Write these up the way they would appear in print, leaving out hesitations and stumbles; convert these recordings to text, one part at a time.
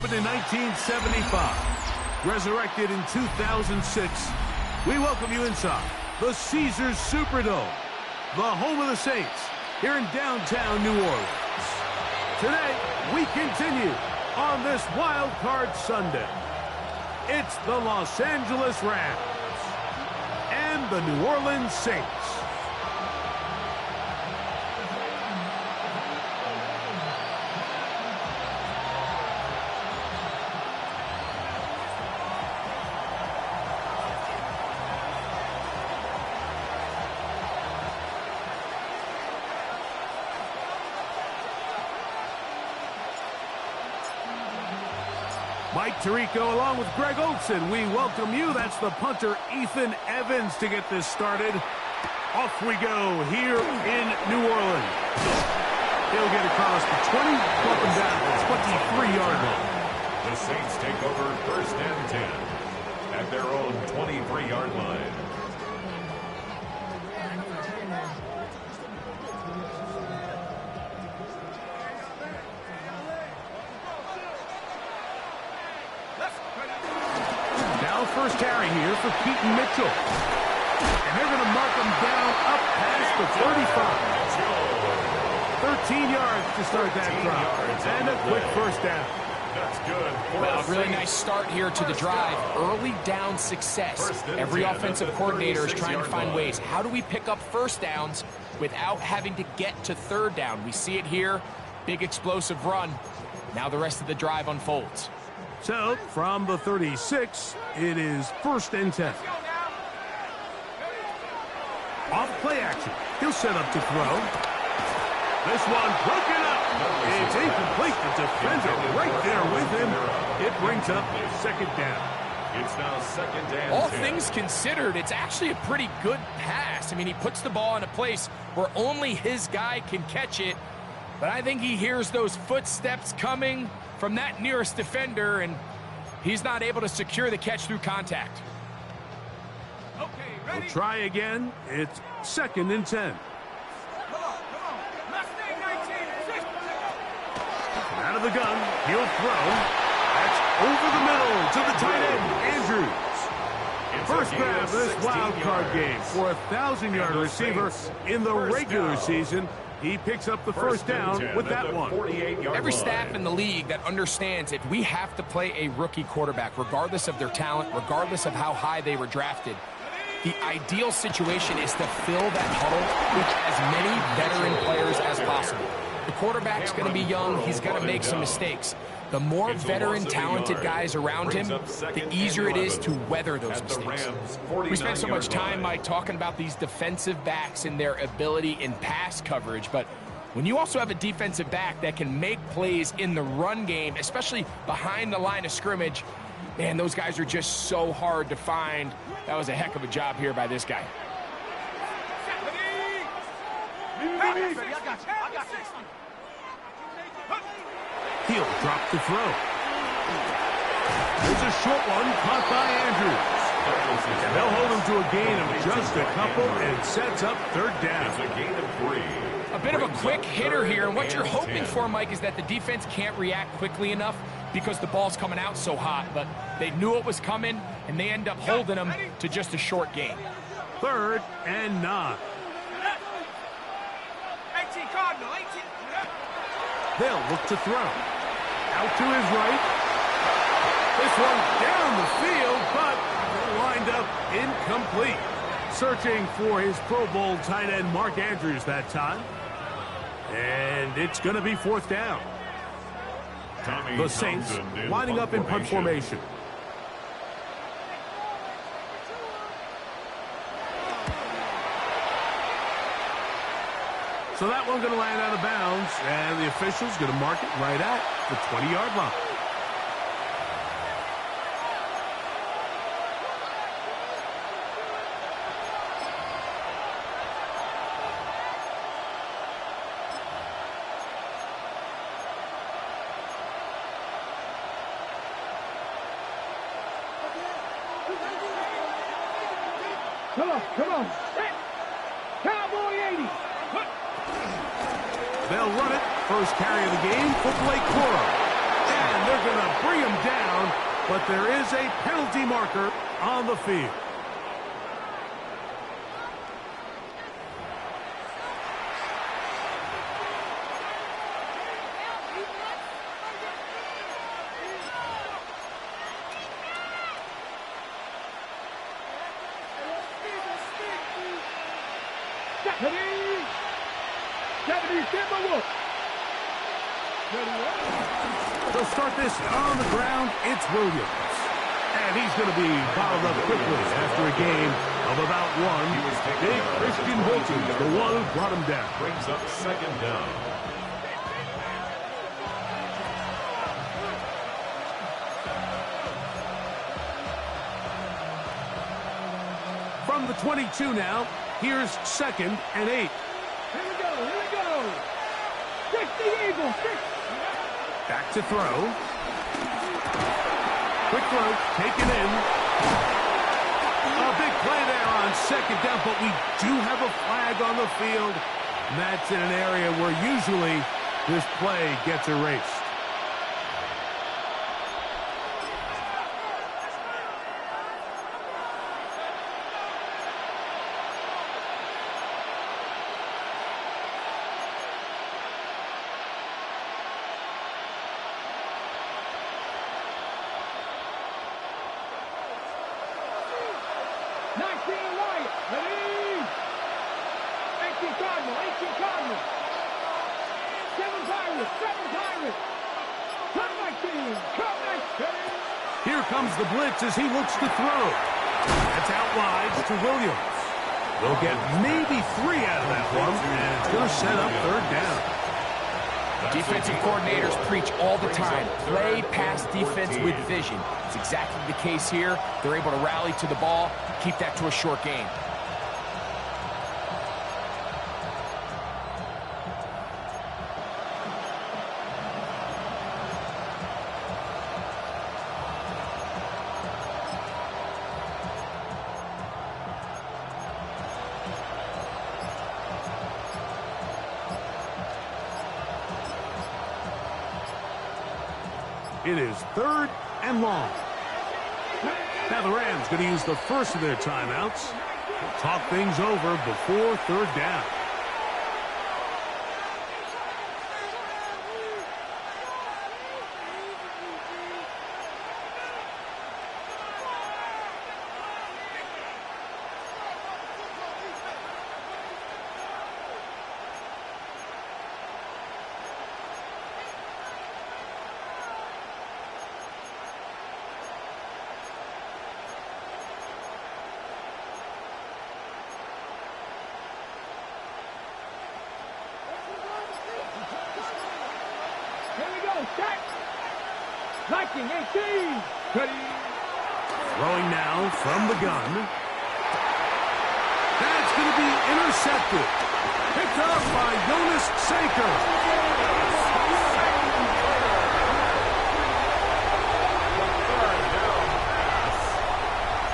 In 1975, resurrected in 2006, we welcome you inside the Caesars Superdome, the home of the Saints, here in downtown New Orleans. Today, we continue on this Wild Card Sunday. It's the Los Angeles Rams and the New Orleans Saints. Mike Tirico along with Greg Olson. We welcome you. That's the punter, Ethan Evans, to get this started. Off we go here in New Orleans. He'll get across the 20, welcome down to the 23-yard line. The Saints take over first and 10 at their own 23-yard line. First carry here for Keaton Mitchell. And they're going to mark him down up past the 35. 13 yards to start that drive. And a quick first down. That's good. Well, a really nice start here to the drive. Early down success. Every offensive coordinator is trying to find ways. How do we pick up first downs without having to get to third down? We see it here. Big explosive run. Now the rest of the drive unfolds. So, from the 36, it is first and 10. Off play action. He'll set up to throw. This one broken up. It's incomplete. The defender right there with him. It brings up second down. It's now second down. All things considered, it's actually a pretty good pass. I mean, he puts the ball in a place where only his guy can catch it. But I think he hears those footsteps coming from that nearest defender, and he's not able to secure the catch through contact. Okay, ready? We'll try again. It's second and 10. Out of the gun, he'll throw. That's over the middle to the tight end, Andrews. First grab of this wild card game for a 1,000-yard receiver in the regular season. He picks up the first down with that one. Every staff in the league that understands if we have to play a rookie quarterback, regardless of their talent, regardless of how high they were drafted, the ideal situation is to fill that huddle with as many veteran players as possible. The quarterback's going to be young. He's going to make some mistakes. The more veteran, talented guys around him, the easier it is to weather those mistakes. We spent so much time, Mike, talking about these defensive backs and their ability in pass coverage, but when you also have a defensive back that can make plays in the run game, especially behind the line of scrimmage, man, those guys are just so hard to find. That was a heck of a job here by this guy. He'll drop the throw. There's a short one caught by Andrews. And they'll hold him to a gain of just a couple and sets up third down. It's a gain of 3. A bit of a quick hitter here, and what you're hoping for, Mike, is that the defense can't react quickly enough because the ball's coming out so hot. But they knew it was coming, and they end up holding him to just a short gain. Third and 9. 18 Cardinal, 18. They'll look to throw. Out to his right. This one down the field, but lined up incomplete. Searching for his Pro Bowl tight end, Mark Andrews, that time. And it's going to be fourth down. The Saints lining up in punt formation. So that one's going to land out of bounds, and the official's going to mark it right at the 20-yard line. Come on. Cowboy 80. They'll run it. First carry of the game for Blake Corum. And they're going to bring him down, but there is a penalty marker on the field. They'll start this on the ground. It's Williams. And he's going to be bottled up quickly after a game of about one. Big Christian Wilkins, the one who brought him down. Brings up second down. From the 22 now, here's 2nd and 8. Here we go, here we go. 60 Eagles, 60. Back to throw. Quick throw, taken in. A big play there on 2nd down, but we do have a flag on the field. And that's in an area where usually this play gets erased. Here comes the blitz as he looks to throw. That's out wide to Williams. They'll get maybe 3 out of that one, and it's going to set up 3rd down. Defensive coordinators preach all the time, play pass defense with vision. It's exactly the case here. They're able to rally to the ball, keep that to a short game. It is 3rd and long. Now the Rams going to use the first of their timeouts. Talk things over before 3rd down. Liking 18. Ready. Throwing now from the gun. That's going to be intercepted. Picked up by Jonas Saker.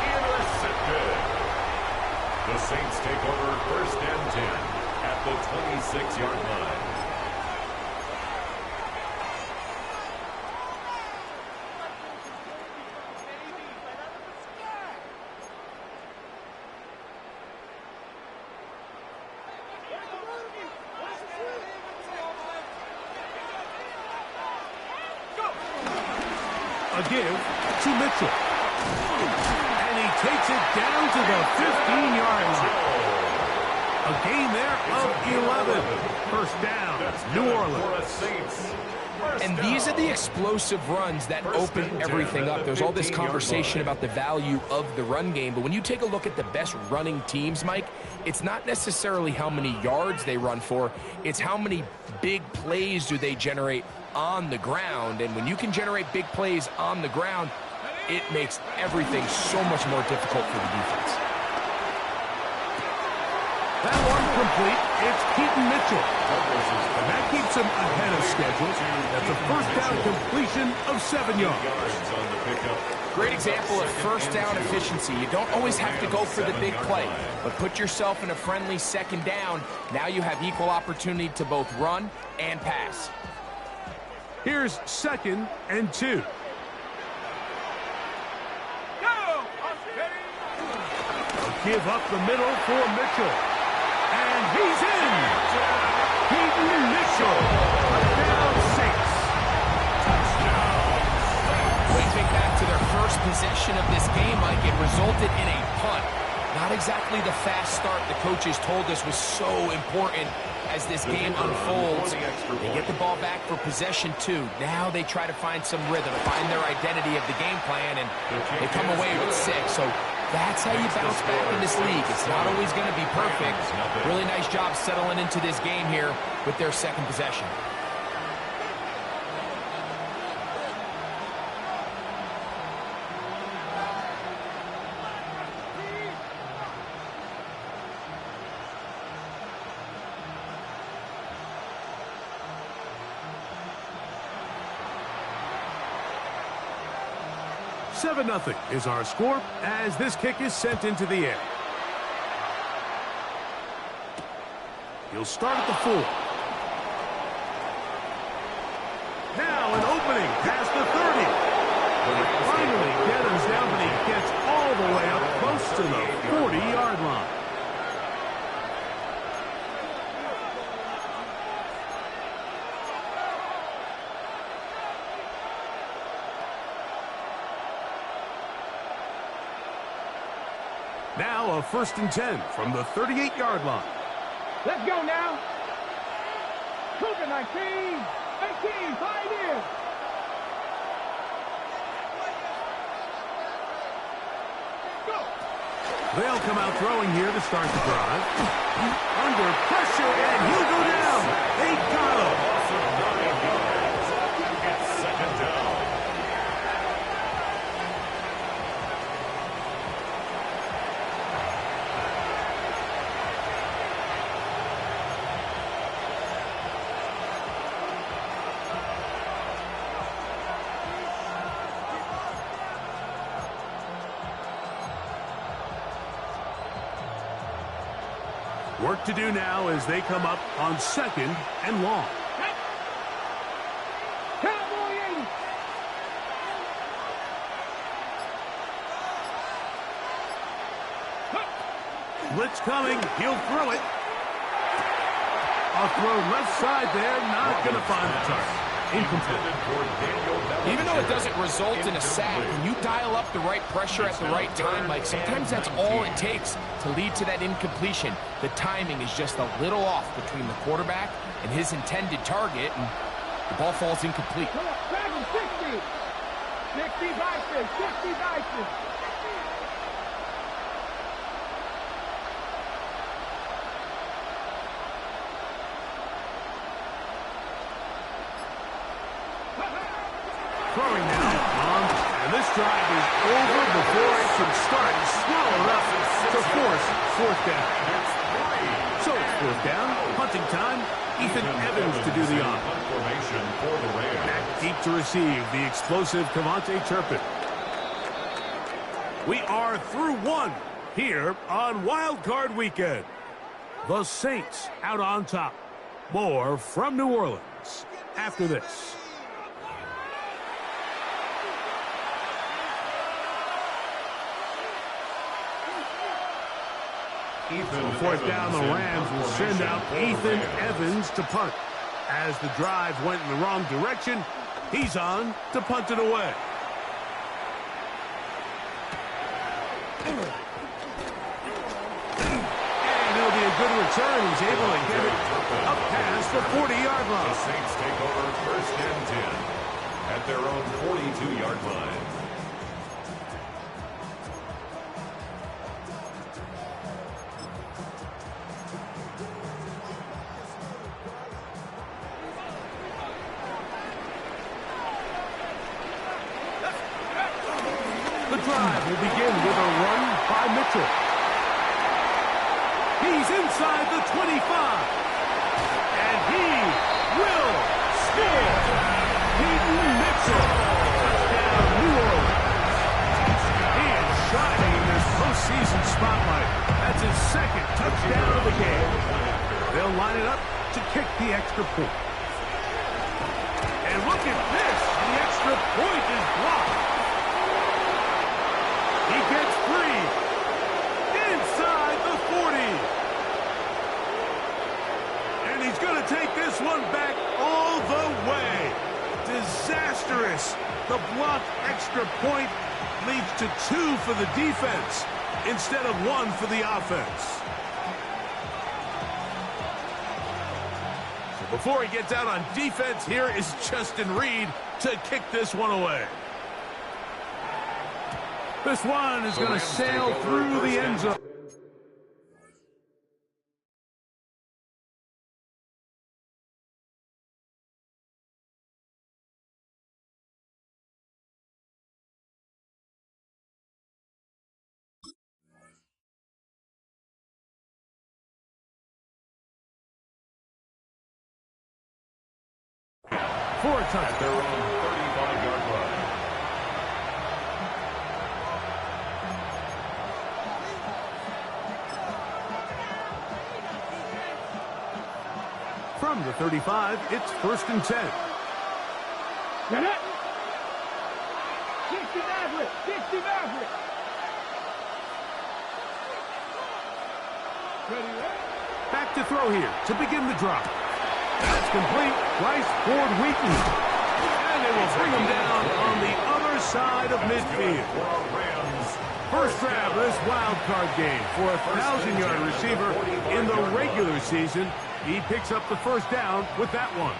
Intercepted. The Saints take over 1st and 10 at the 26-yard line. A give to Mitchell. And he takes it down to the 15-yard line. A gain there of 11. 1st down, New Orleans. And these are the explosive runs that open everything up. There's all this conversation about the value of the run game, but when you take a look at the best running teams, Mike, it's not necessarily how many yards they run for, it's how many big plays do they generate on the ground. And when you can generate big plays on the ground, it makes everything so much more difficult for the defense. That one complete. It's Keaton Mitchell. And that keeps him ahead of schedule. That's a 1st down completion of 7 yards. Great example of 1st down efficiency. You don't always have to go for the big play, but put yourself in a friendly 2nd down. Now you have equal opportunity to both run and pass. Here's 2nd and 2. Give up the middle for Mitchell. And he's in. Keaton Mitchell. Down 6. Waving back to their first possession of this game, Mike, it resulted in a punt. Not exactly the fast start the coaches told us was so important as this game unfolds. They get the ball back for possession 2. Now they try to find some rhythm, find their identity of the game plan, and they come away with 6. So that's how you bounce back in this league. It's not always going to be perfect. Really nice job settling into this game here with their 2nd possession. Seven 0 is our score as this kick is sent into the air. He'll start at the 4. Now an opening past the 30. Finally get him down, but he gets all the way up close to the 40-yard line. Now a 1st and 10 from the 38-yard line. Let's go now. Cougar 19. 18. Pioneers. Go. They'll come out throwing here to start the drive. Under pressure, and he'll go down. They got him. It's 2nd down. Work to do now as they come up on 2nd and long. Cowboy 80. Blitz coming. He'll throw it. A throw left side there. Not going to find the target. Incomplete. Even though it doesn't result in a sack, when you dial up the right pressure at the right time, Mike, sometimes that's all it takes to lead to that incompletion. The timing is just a little off between the quarterback and his intended target, and the ball falls incomplete. Dragon 60. 60 Vikings. 60 Vikings. Throwing now on, and this drive is over before it can start. Swallowed up to force 4th down. So it's 4th down, punting time. Ethan Evans to do the honor. Back deep to receive the explosive Cavante Turpin. We are through 1 here on Wild Card Weekend. The Saints out on top. More from New Orleans after this. On 4th down, the Rams will send out Ethan Evans to punt. As the drive went in the wrong direction, he's on to punt it away. And it'll be a good return. He's able to get it up past the 40-yard line. The Saints take over 1st and 10 at their own 42-yard line. The drive will begin with a run by Mitchell. He's inside the 25. And he will score. Keaton Mitchell. Touchdown, New Orleans. He is shining in this postseason spotlight. That's his 2nd touchdown of the game. They'll line it up to kick the extra point. And look at blocked extra point leads to 2 for the defense instead of 1 for the offense. So before he gets out on defense, here is Justin Reed to kick this one away. This one is going to sail through the end zone. For a touchdown. At their own 35-yard line. From the 35, it's 1st and 10. Get it. 60 Maverick. 60 Maverick. Ready, ready. Back to throw here to begin the drop. That's complete. Rice Ford Wheaton. And they will bring him down on the other side of midfield. First grab of this wild card game for a 1,000-yard receiver in the regular season. He picks up the first down with that one.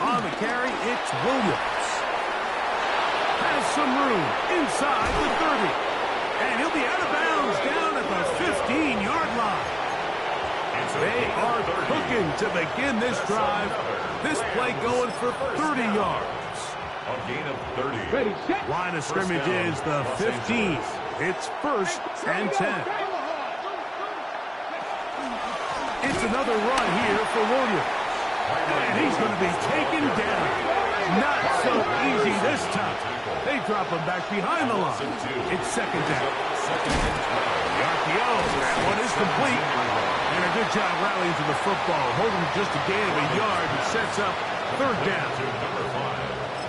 On the carry, it's Williams. Has some room inside the 30. And he'll be out of bounds down at the 15-yard line. They are cooking to begin this drive. This play going for 30 yards. A gain of 30. Ready, set. Line of scrimmage is the 15. It's 1st and 10. It's another run here for Williams. And he's going to be taken down. Not so easy this time. They drop him back behind the line. It's 2nd down. The RPO, that one is complete. And a good job rallying to the football, holding just a gain of a yard and sets up 3rd down.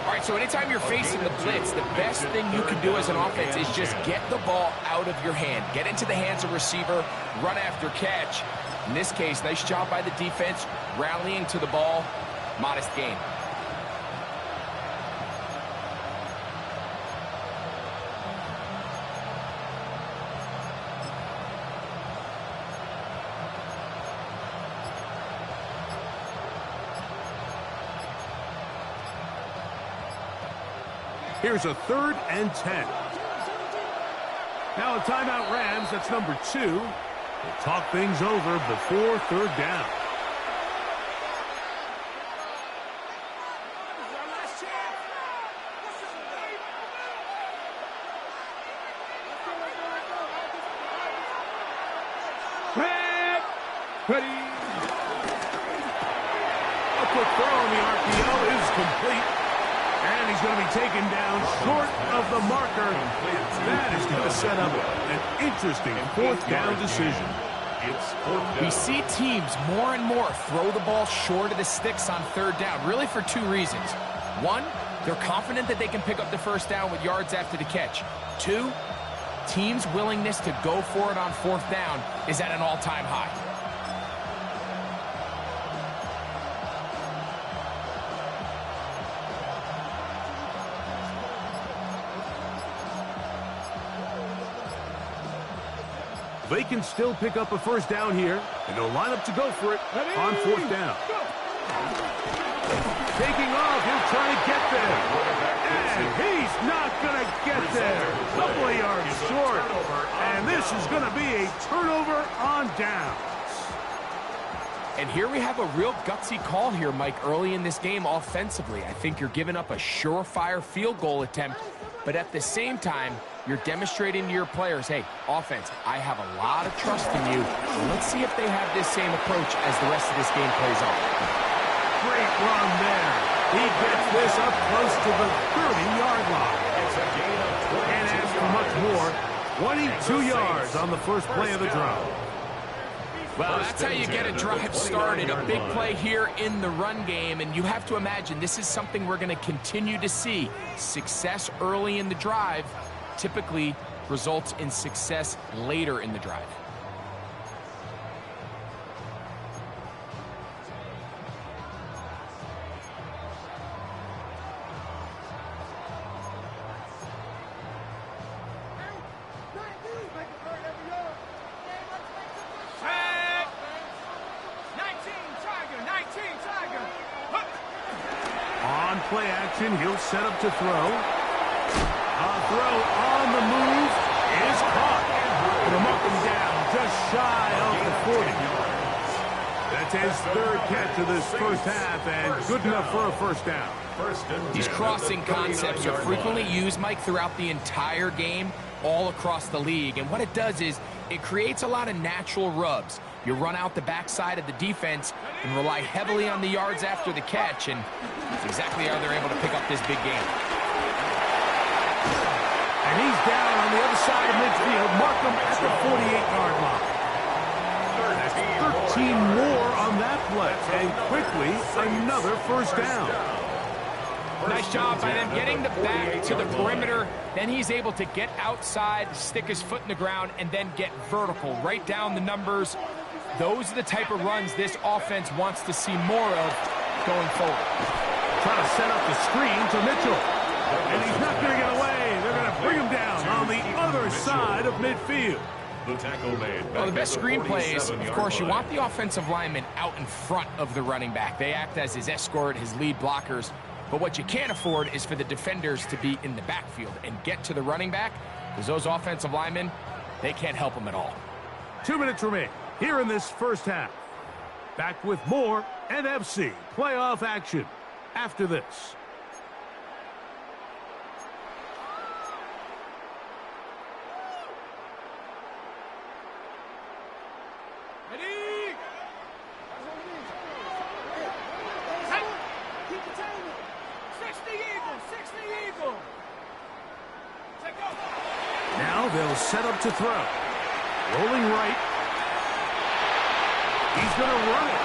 All right, so anytime you're facing the blitz, the best thing you can do as an offense is just get the ball out of your hand. Get into the hands of receiver, run after catch. In this case, nice job by the defense, rallying to the ball, modest gain. Here's a 3rd and 10. Now a timeout Rams, that's number 2. We'll talk things over before 3rd down. Ready. A quick throw on the RPO is complete. And he's going to be taken down short of the marker. That is going to set up an interesting 4th down decision. We see teams more and more throw the ball short of the sticks on 3rd down, really for 2 reasons. 1, they're confident that they can pick up the first down with yards after the catch. 2, teams' willingness to go for it on 4th down is at an all-time high. They can still pick up a first down here, and they'll line up to go for it on 4th down. Taking off, he'll try to get there. And he's not going to get there. Couple of yards short. And this is going to be a turnover on downs. And here we have a real gutsy call here, Mike, early in this game offensively. I think you're giving up a surefire field goal attempt, but at the same time, you're demonstrating to your players, hey, offense, I have a lot of trust in you. Let's see if they have this same approach as the rest of this game plays out. Great run there. He gets this up close to the 30-yard line. And as for much more, 22 yards on the first play of the drive. Well, that's how you get a drive started, a big play here in the run game, and you have to imagine this is something we're going to continue to see. Success early in the drive typically results in success later in the drive. On play action, he'll set up to throw. A throw on the move is caught. It'll mark him down just shy of the 40. That's his third catch of this first half, and good enough for a first down. These crossing concepts are frequently used, Mike, throughout the entire game, all across the league. And what it does is it creates a lot of natural rubs. You run out the backside of the defense and rely heavily on the yards after the catch, and that's exactly how they're able to pick up this big game. And he's down on the other side of midfield. Mark him at the 48-yard line. That's 13 more on that play, and quickly another first down. Nice job by them getting the back to the perimeter. Then he's able to get outside, stick his foot in the ground, and then get vertical. Right down the numbers. Those are the type of runs this offense wants to see more of going forward. Trying to set up the screen to Mitchell. And he's not going to get away. They're going to bring him down on the other side of midfield. The tackle made. Well, the best screenplay is, of course, you want the offensive lineman out in front of the running back. They act as his escort, his lead blockers. But what you can't afford is for the defenders to be in the backfield and get to the running back, because those offensive linemen, they can't help them at all. 2 minutes remain here in this first half. Back with more NFC playoff action after this. Now they'll set up to throw. Rolling right. He's going to run it.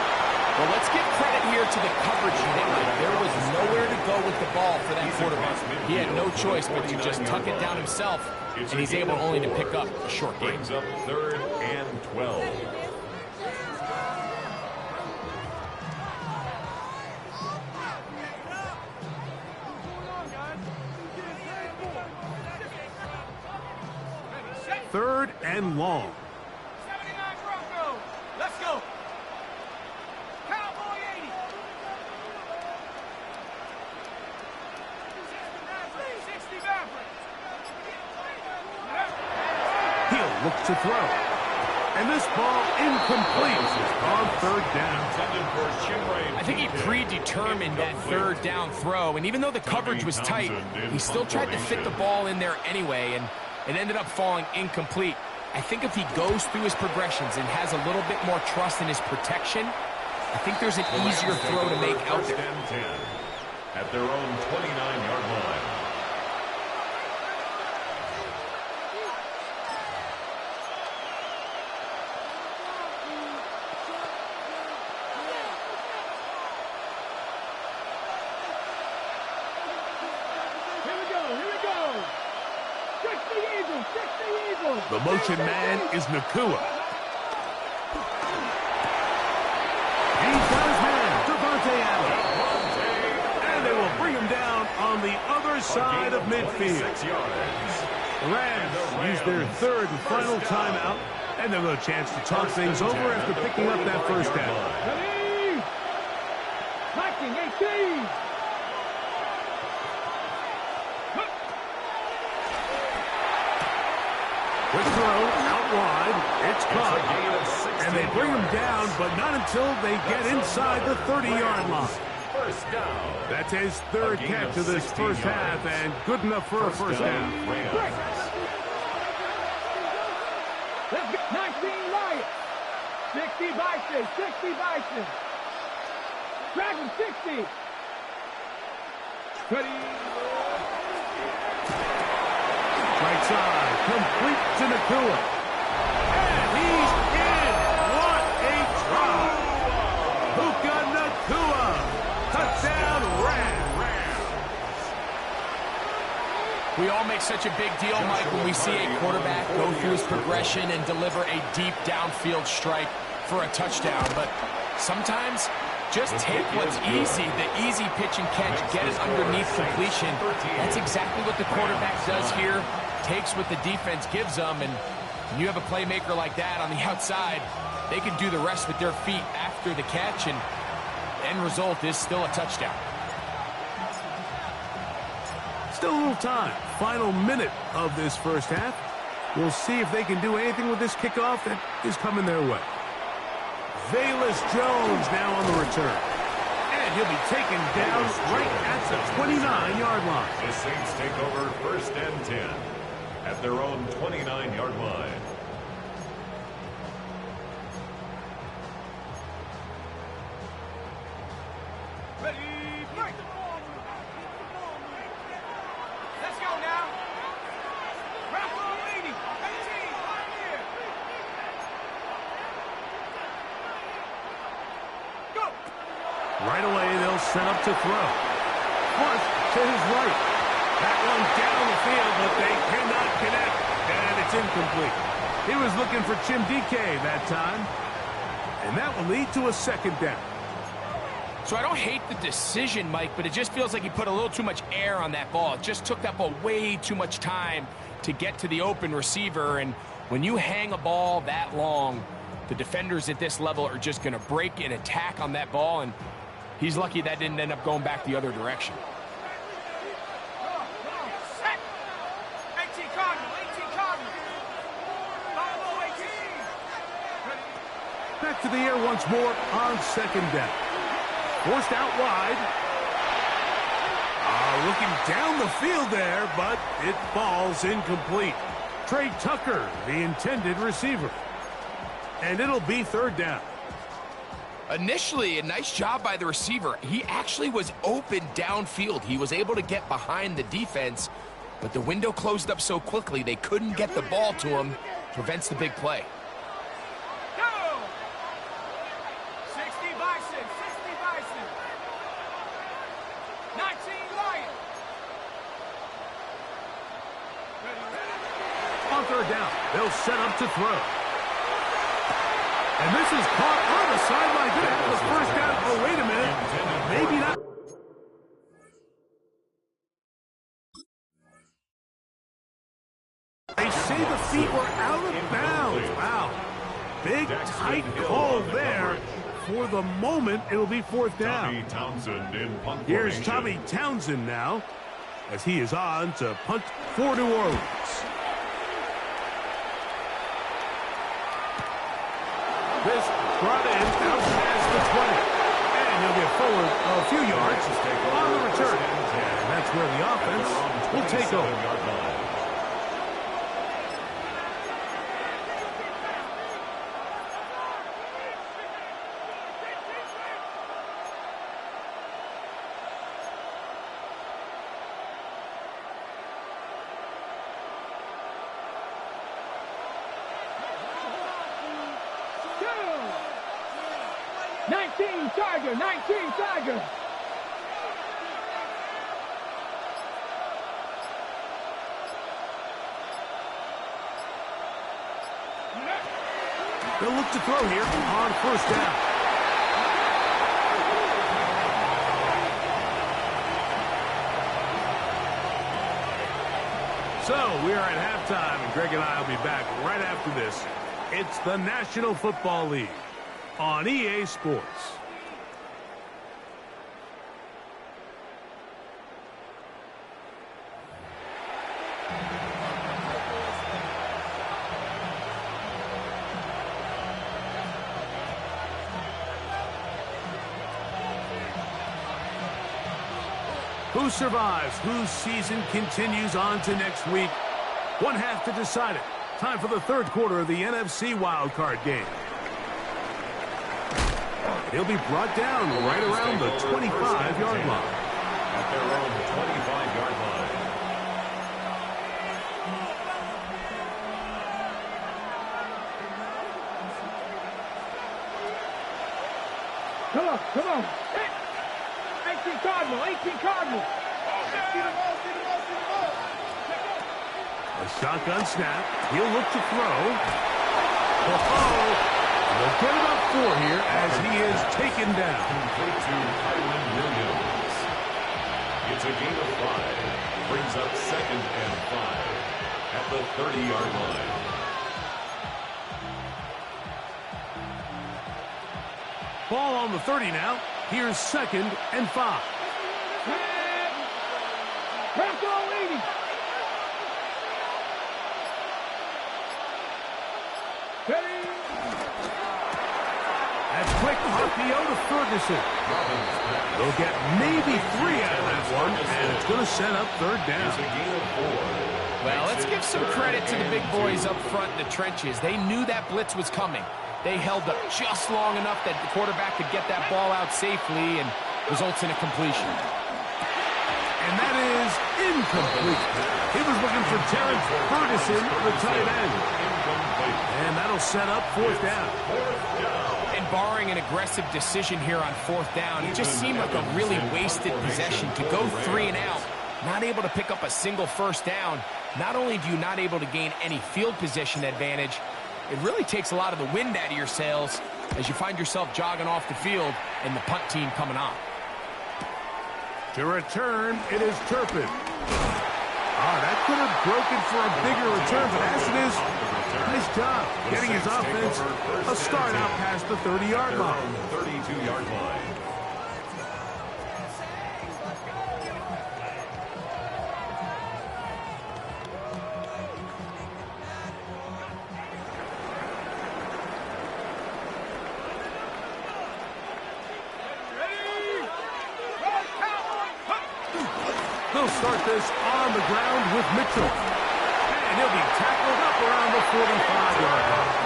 Well, let's give credit here to the coverage unit. There was nowhere to go with the ball for that quarterback. He had no choice but to just tuck it down himself, and he's able only to pick up a short gain. Brings up 3rd and 12. Third and long. 79 Bronco. Let's go. Cowboy 80. 60 Maverick. He'll look to throw. And this ball incomplete on third down. I think he predetermined that third down throw, and even though the coverage was tight, he still tried to fit the ball in there anyway, and it ended up falling incomplete. I think if he goes through his progressions and has a little bit more trust in his protection, I think there's an easier throw to make out there. At their own 29-yard line. The motion man is Nakua. He's got his man, Devontae Adams. And they will bring him down on the other side of midfield. The Rams use their third and final timeout, and they'll have a chance to talk things over after picking up that first down. Ready? Marking 18. Quick throw, out wide, it's caught, and they bring him down, but not until they get inside the 30-yard line. First down. That's his third catch of this first half, and good enough for a first down. Let's get 19 Lions. 60 Bison, 60 Bison. Dragon 60. Ready? Right side, complete to Nakua. And he's in. What a drop. Puka Nakua. Touchdown, Rams. We all make such a big deal, Mike, when we see a quarterback go through his progression and deliver a deep downfield strike for a touchdown. But sometimes just take what's easy, the easy pitch and catch, get it underneath completion. That's exactly what the quarterback does here. Takes what the defense gives them, and when you have a playmaker like that on the outside, they can do the rest with their feet after the catch, and the end result is still a touchdown. Still a little time. Final minute of this first half. We'll see if they can do anything with this kickoff that is coming their way. Velus Jones now on the return. And he'll be taken down right at the 29-yard line. The Saints take over 1st and 10 at their own 29-yard line. Let's go now. Raffle lady. 18, right here. Go. Right away, they'll set up to throw. Flush to his right. That one down the field, but they cannot connect. And it's incomplete. He was looking for Chimdike that time. And that will lead to a 2nd down. So I don't hate the decision, Mike, but it just feels like he put a little too much air on that ball. It just took that ball way too much time to get to the open receiver. And when you hang a ball that long, the defenders at this level are just going to break and attack on that ball. And he's lucky that didn't end up going back the other direction. Set. 18 Cardinal. 18 Cardinal. Follow 18. Back to the air once more on 2nd down. Forced out wide. Looking down the field there, but it falls incomplete. Trey Tucker, the intended receiver. And it'll be 3rd down. Initially, a nice job by the receiver. He actually was open downfield. He was able to get behind the defense, but the window closed up so quickly they couldn't get the ball to him. Prevents the big play. Go. 60 Bison. 60 Bison. 19 Lion. On 3rd down, they'll set up to throw. And this is caught on the sideline. Good at the 1st down. Oh, wait a minute. Maybe not. They say the feet were out of bounds. Wow. Big, tight call there. For the moment, it'll be 4th down. Tommy Townsend in punt Here's formation. Tommy Townsend now, as he is on to punt for New Orleans. This brought in out past the 20. And he'll get forward a few yards on the return. And that's where the offense will take over. Tiger, 19 Tiger. They'll look to throw here on 1st down. So we are at halftime, and Greg and I will be back right after this. It's the National Football League on EA Sports. Who survives? Whose season continues on to next week? One half to decide it. Time for the 3rd quarter of the NFC wildcard game. He'll be brought down right around the 25-yard line. At their own 25-yard line. Come on, come on. 18 Cardinal, 18 Cardinal. A shotgun snap. He'll look to throw. They'll get it up 4 here as he is taken down. Complete to Kylan Williams. It's a gain of 5. Brings up 2nd and 5 at the 30-yard line. Ball on the 30 now. Here's 2nd and 5. Crack all 80. Ready? That's quick RPO to Ferguson. They'll get maybe 3 out of that one, and it's going to set up third down. Well, let's give some credit to the big boys up front in the trenches. They knew that blitz was coming. They held up just long enough that the quarterback could get that ball out safely and results in a completion. And that is incomplete. He was looking for Terrence Ferguson, the tight end. And that'll set up fourth down. And barring an aggressive decision here on fourth down, it just seemed like a really wasted possession to go 3 and out, not able to pick up a single first down. Not only do you not able to gain any field position advantage, it really takes a lot of the wind out of your sails as you find yourself jogging off the field and the punt team coming on. To return, it is Turpin. That could have broken for a bigger return, but as it is, nice job getting his offense a start out past the 30-yard line. 32-yard line. They'll start this on the ground with Mitchell. And he'll be tackled up around the 45-yard line.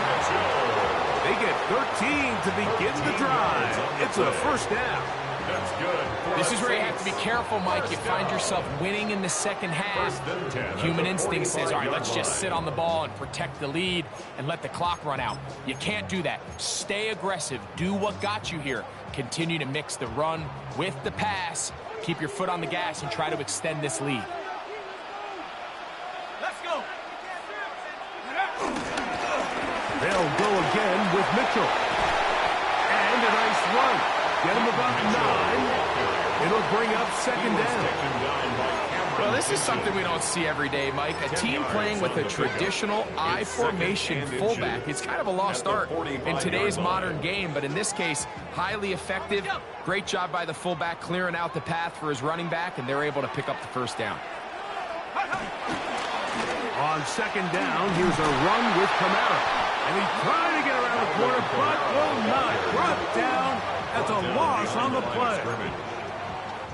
They get 13 to begin the drive. It's a first down. That's good. This is where you have to be careful, Mike. You find yourself winning in the second half. Human instinct says, all right, let's just sit on the ball and protect the lead and let the clock run out. You can't do that. Stay aggressive. Do what got you here. Continue to mix the run with the pass. Keep your foot on the gas and try to extend this lead. Let's go. They'll go again with Mitchell. And a nice run. Get him about 9. It'll bring up second down. Well, this is something we don't see every day, Mike. A team playing with a traditional I formation fullback. It's kind of a lost art in today's modern game, but in this case, highly effective. Great job by the fullback clearing out the path for his running back, and they're able to pick up the first down. On second down, here's a run with Kamara. And he's trying to get around the corner, but will not. Brought down. That's a loss on the play.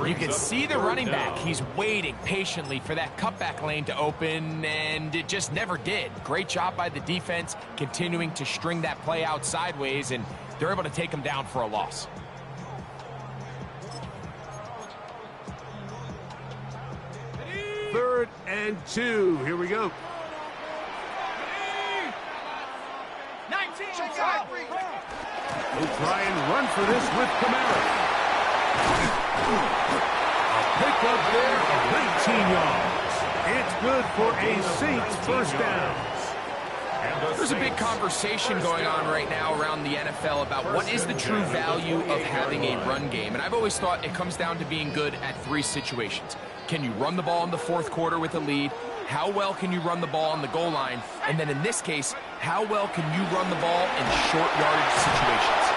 You can see the running back. He's waiting patiently for that cutback lane to open, and it just never did. Great job by the defense, continuing to string that play out sideways, and they're able to take him down for a loss. Third and 2. Here we go. 19. They'll try and run for this with Kamara. A pick up there of 19 yards. It's good for a Saints first down. There's a big conversation going on right now around the NFL about what is the true value of having a run game. And I've always thought it comes down to being good at 3 situations. Can you run the ball in the fourth quarter with a lead? How well can you run the ball on the goal line? And then in this case, how well can you run the ball in short yardage situations?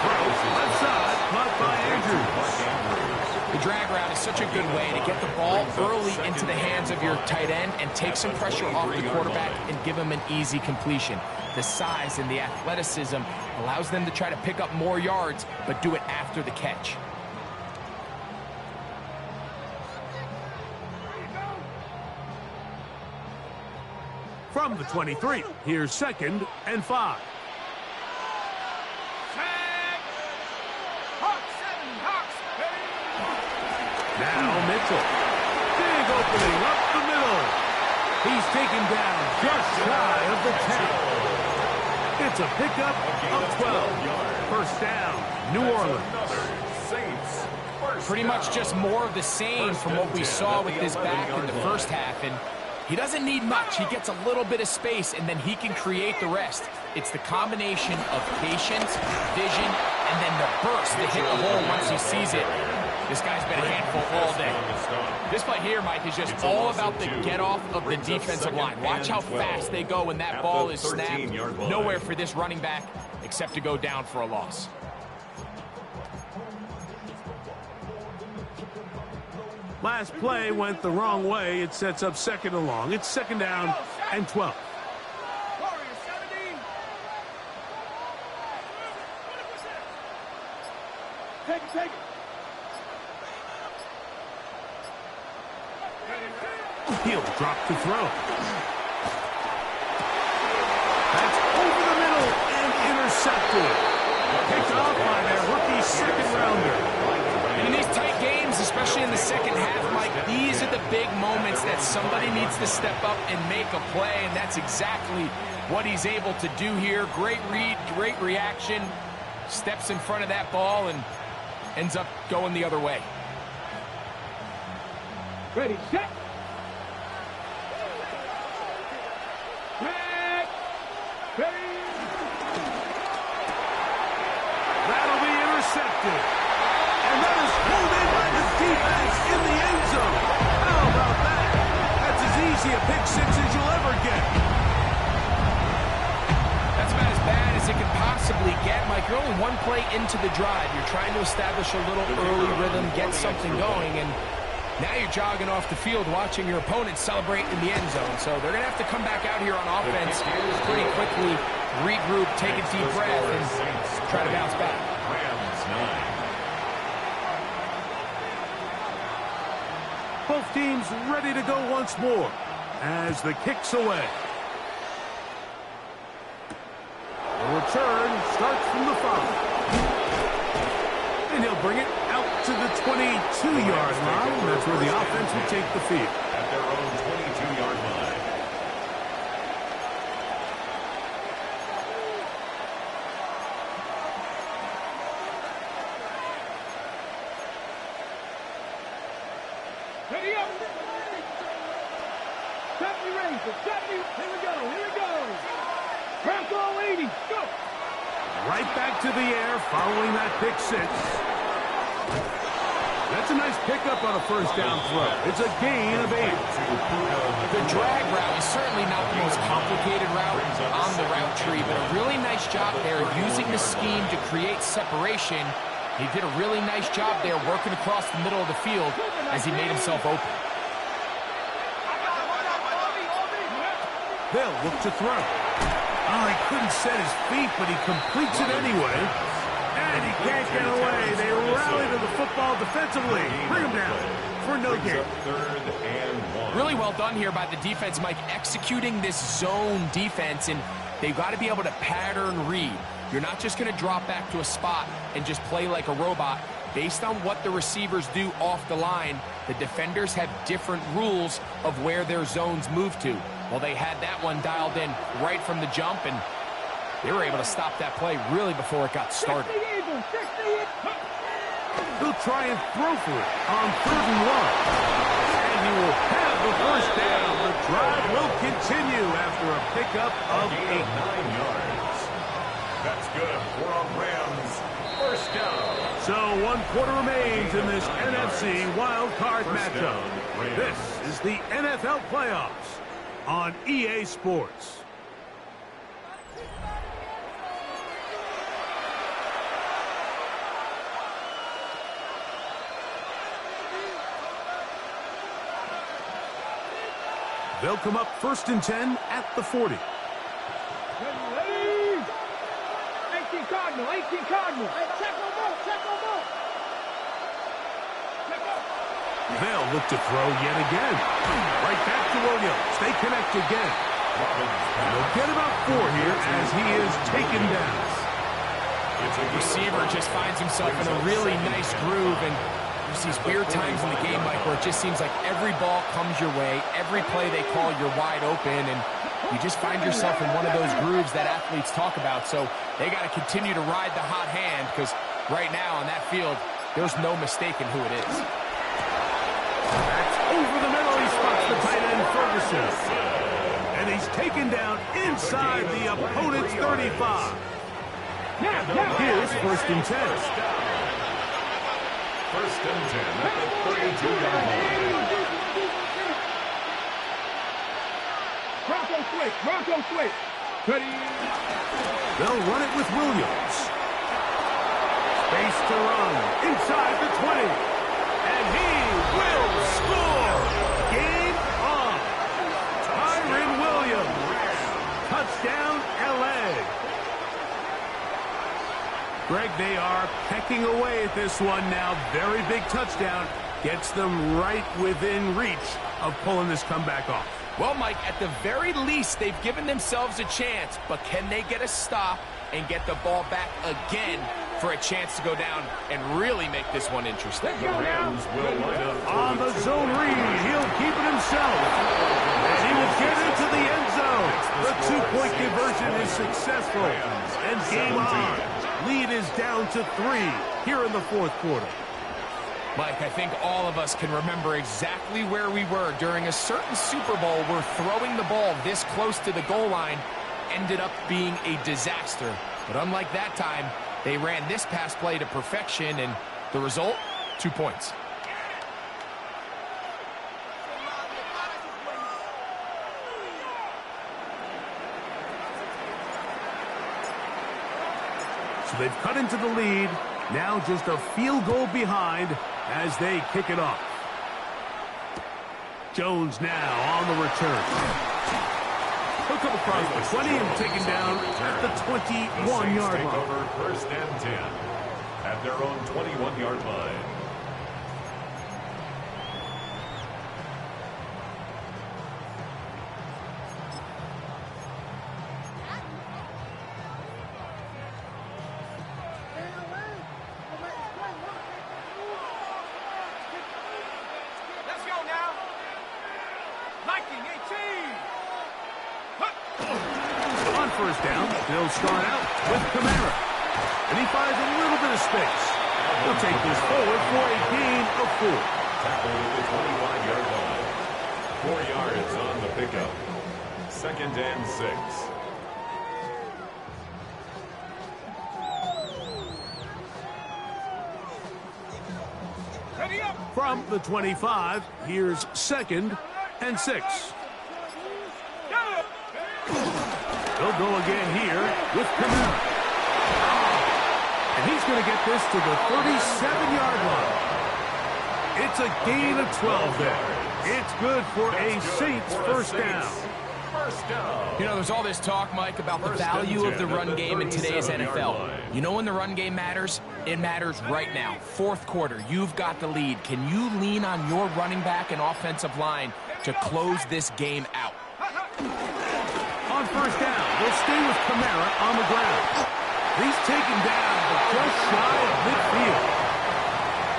Left side, caught by Andrews. The drag route is such a good way to get the ball early into the hands of your tight end and take some pressure off the quarterback and give him an easy completion. The size and the athleticism allows them to try to pick up more yards, but do it after the catch. From the 23, here's second and 5. Now Mitchell. Big opening up the middle. He's taken down just shy of the 10. It's a pickup of 12. First down, New Orleans. Pretty much just more of the same from what we saw with this back in the first half. And he doesn't need much. He gets a little bit of space, and then he can create the rest. It's the combination of patience, vision, and then the burst to hit the hole once he sees it. This guy's been a handful all day. This play here, Mike, is just all about the get-off of the defensive line. Watch how fast they go when that ball is snapped. Nowhere for this running back except to go down for a loss. Last play went the wrong way. It sets up second and long. It's second down and 12. Take it. He'll drop to throw. That's over the middle and intercepted. Picked off by their rookie second-rounder. And in these tight games, especially in the second half, Mike, these are the big moments that somebody needs to step up and make a play, and that's exactly what he's able to do here. Great read, great reaction, steps in front of that ball and ends up going the other way. Ready, set. Ready. That'll be intercepted. And that is pulled in by the defense in the end zone. How about that? That's as easy a pick six as you'll ever get. That's about as bad as it can possibly get, Mike. You're only one play into the drive. You're trying to establish a little early rhythm, get something going, and now you're jogging off the field watching your opponent celebrate in the end zone. So they're going to have to come back out here on offense pretty quickly, regroup, take a deep breath, and try to bounce back. Rams 9. Both teams ready to go once more as the kick's away. The return starts from the 5. And he'll bring it out to the 22-yard line. That's where the offense will take the field. At their own 22-yard line. Ready up. Safety razor. Safety. Here we go. Bronco 80. Go. Right back to the air following that pick six. That's a nice pickup on a first down throw. It's a gain of 8. The drag route is certainly not the most complicated route on the route tree, but a really nice job there using the scheme to create separation. He did a really nice job there working across the middle of the field as he made himself open. They'll look to throw. Oh, he couldn't set his feet, but he completes it anyway. And he can't get away. They rally to the football defensively. Bring him down for no gain. Third and 1. Really well done here by the defense, Mike, executing this zone defense, and they've got to be able to pattern read. You're not just going to drop back to a spot and just play like a robot. Based on what the receivers do off the line, the defenders have different rules of where their zones move to. Well, they had that one dialed in right from the jump, and they were able to stop that play really before it got started. He'll try and throw for it on 3rd and 1. And he will have the first down. The drive will continue after a pickup of 8. 9 yards. That's good for a Rams first down. So 1 quarter remains in this NFC wildcard matchup. This is the NFL playoffs on EA Sports. They'll come up 1st and 10 at the 40. Ready. 18 Cardinal. Hey, check no more. They'll look to throw yet again. Right back to Williams. They connect again. They'll get about 4 here as he is taken down. The receiver just finds himself in a really nice groove, and there's these weird times in the game, Mike, where it just seems like every ball comes your way, every play they call, you're wide open, and you just find yourself in one of those grooves that athletes talk about. So they got to continue to ride the hot hand, because right now on that field, there's no mistaking who it is. That's over the middle. He spots the tight end, Ferguson. And he's taken down inside the opponent's 35. Here's 1st and 10. First and 10 at the 32-yard line. Bronco switch. Ready. They'll run it with Williams. Space to run inside the 20. And he will This one now, very big touchdown. Gets them right within reach of pulling this comeback off. Well, Mike, at the very least, they've given themselves a chance, but can they get a stop and get the ball back again for a chance to go down and really make this one interesting? The Rams will line up On the zone read, he'll keep it himself. And he will get into the end zone. The two-point conversion is successful. And game on. Lead is down to 3 here in the fourth quarter. Mike, I think all of us can remember exactly where we were during a certain Super Bowl where throwing the ball this close to the goal line ended up being a disaster. But unlike that time, they ran this pass play to perfection, and the result, 2 points. So they've cut into the lead. Now just a field goal behind as they kick it off. Jones now on the return. He'll come across the 20 and taken down at the 21-yard line. Over first and 10 at their own 21-yard line. First down, they'll start out with Kamara. And he finds a little bit of space. He'll take this forward for a gain of 4. Tackle at the 25-yard line. 4 yards on the pickup. Second and 6. From the 25, here's second and 6. They'll go again here with Kamara. And he's going to get this to the 37-yard line. It's a gain of 12 there. It's good for a Saints first down. You know, there's all this talk, Mike, about the value of the run game in today's NFL. You know when the run game matters? It matters right now. Fourth quarter, you've got the lead. Can you lean on your running back and offensive line to close this game out? On first down, they'll stay with Kamara on the ground. He's taken down, but just shy of midfield.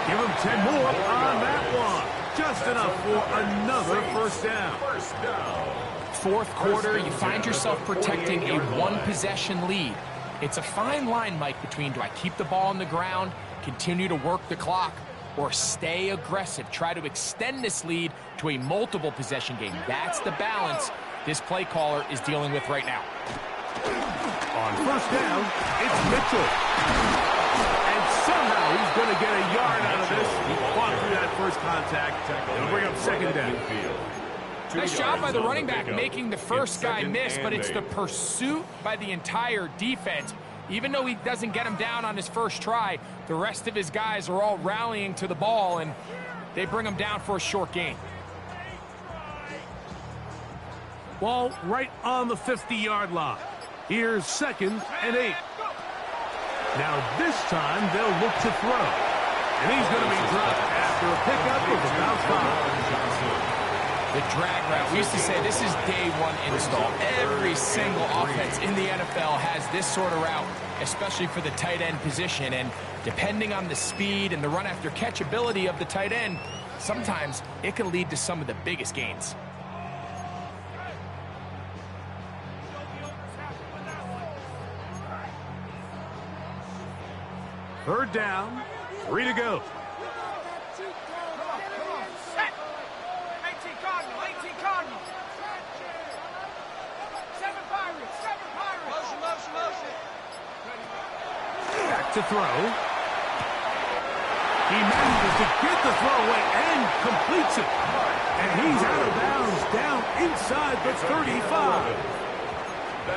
Give him 10 more on that one. Just enough for another first down. Fourth quarter, you find yourself protecting a one-possession lead. It's a fine line, Mike, between do I keep the ball on the ground, continue to work the clock, or stay aggressive, try to extend this lead to a multiple possession game. That's the balance this play caller is dealing with right now. On first down, it's Mitchell. And somehow he's going to get a yard out of this. He fought through that first contact. It'll bring up second down. Nice job by the running back making the first guy miss, but it's the pursuit by the entire defense. Even though he doesn't get him down on his first try, the rest of his guys are all rallying to the ball, and they bring him down for a short gain. Ball right on the 50-yard line. Here's second and 8. Now this time they'll look to throw. And he's going to be dropped after a pickup of about 5. The drag route. We used to say this is day one install. Every single offense in the NFL has this sort of route, especially for the tight end position. And depending on the speed and the run after catch ability of the tight end, sometimes it can lead to some of the biggest gains. Third down, 3 to go. Back to throw. He manages to get the throw away and completes it. And he's out of bounds down inside the 35.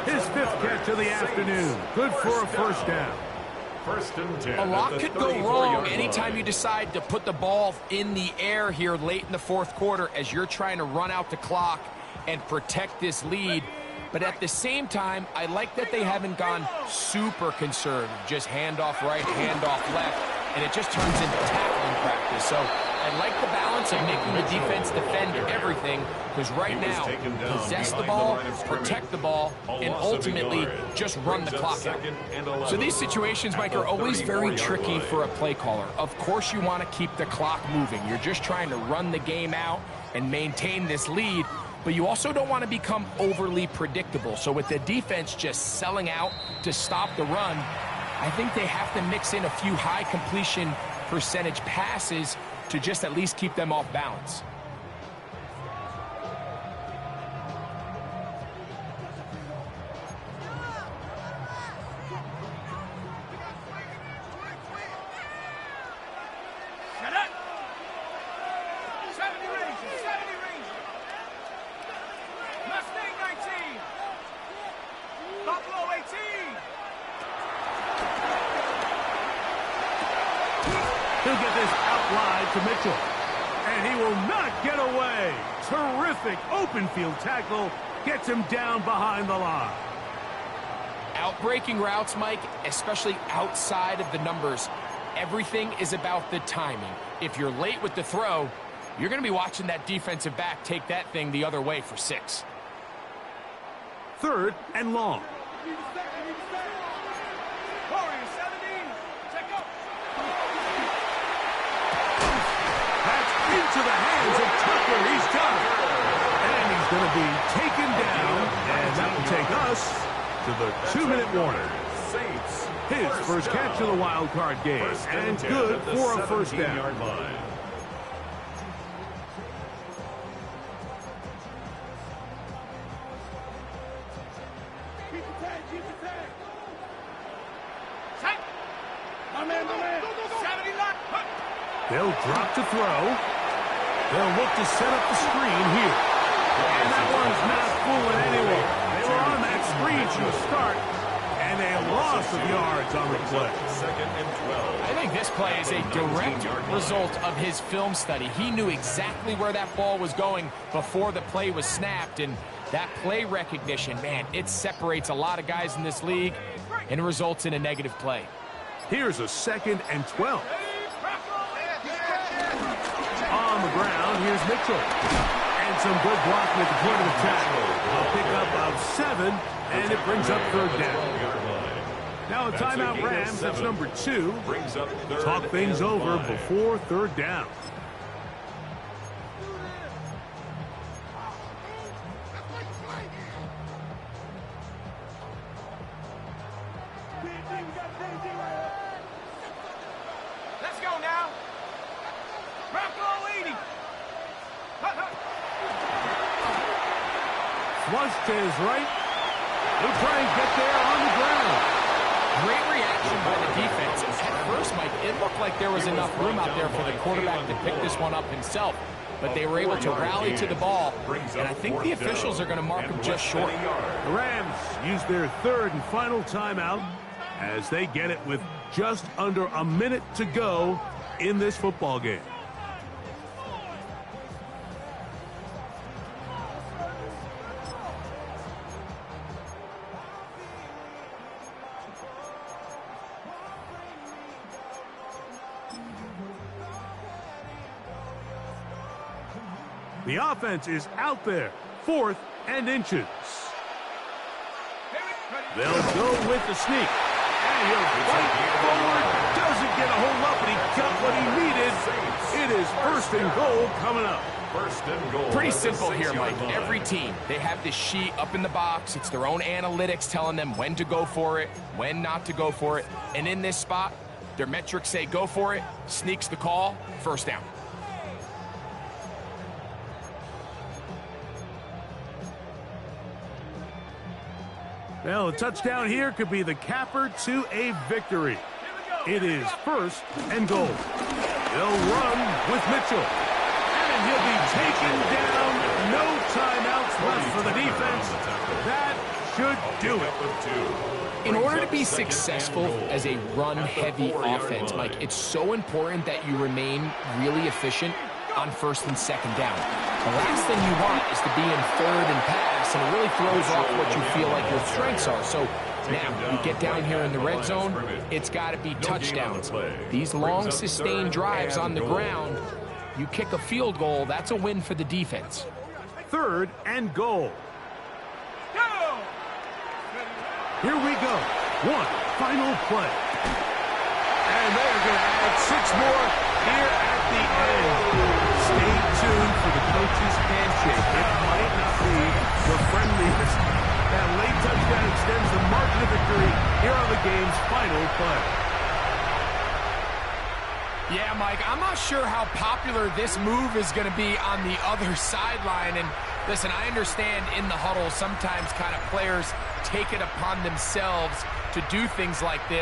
His 5th catch of the afternoon. Good for a first down. First and 10. A lot could go wrong anytime you decide to put the ball in the air here late in the fourth quarter as you're trying to run out the clock and protect this lead. But at the same time, I like that they haven't gone super conservative. Just handoff right, handoff left. and it just turns into tackling practice. So I like the balance of making the defense defend everything, because right now, possess the ball, protect the ball, and ultimately just run the clock out. So these situations, Mike, are always very tricky for a play caller. Of course you want to keep the clock moving. You're just trying to run the game out and maintain this lead, but you also don't want to become overly predictable. So with the defense just selling out to stop the run, I think they have to mix in a few high completion percentage passes to just at least keep them off balance. He'll get this out wide to Mitchell. And he will not get away. Terrific open field tackle. Gets him down behind the line. Outbreaking routes, Mike, especially outside of the numbers, everything is about the timing. If you're late with the throw, you're going to be watching that defensive back take that thing the other way for 6. 3rd and long. Into the hands of Tucker. He's got it. And he's going to be taken down. And that will take us to the 2-minute warning. His first catch of the wild card game. And good for a first down. They'll drop to throw. They'll look to set up the screen here. And that one's not fooling anyone. They were on that screen from the start, and a loss of yards on the play. 2nd and 12. I think this play is a direct result of his film study. He knew exactly where that ball was going before the play was snapped, and that play recognition, man, it separates a lot of guys in this league and results in a negative play. Here's a 2nd and 12. On the ground, here's Mitchell. And some good blocking at the point of the tackle. A pickup of 7, and it brings up 3rd down. Now a timeout Rams, that's number 2. Talk things over before 3rd down. Let's go now. Flush to his right. He'll try and get there on the ground. Great reaction by the defense. At first, Mike, it looked like there was enough room out there for the quarterback to pick this one up himself. But they were able to rally to the ball, and I think the officials are going to mark him just short. The Rams use their 3rd and final timeout as they get it with just under a minute to go in this football game. The offense is out there, 4th and inches. They'll go with the sneak. And he'll fight forward. Doesn't get a hold up, but he got what he needed. It is 1st and goal coming up. 1st and goal. Pretty simple here, Mike. Every team, they have this sheet up in the box. It's their own analytics telling them when to go for it, when not to go for it. And in this spot, their metrics say go for it, sneaks the call, 1st down. Well, a touchdown here could be the capper to a victory. It is 1st and goal. They'll run with Mitchell. And he'll be taken down. No timeouts left for the defense. That should do it. In order to be successful as a run-heavy offense, Mike, it's so important that you remain really efficient on 1st and 2nd down. The last thing you want is to be in 3rd and pass, and it really throws off what you feel like your strengths are. So Now, we get down here in the red zone, it's got to be touchdowns. These long, sustained drives on the ground, you kick a field goal, that's a win for the defense. 3rd and goal. Here we go. One final play. And they're going to add 6 more here at the end. Stay tuned for the coach's handshake. It might not be the friendliest. That late touchdown extends the margin of victory here on the game's final play. Yeah, Mike, I'm not sure how popular this move is going to be on the other sideline. And listen, I understand in the huddle sometimes kind of players take it upon themselves to do things like this.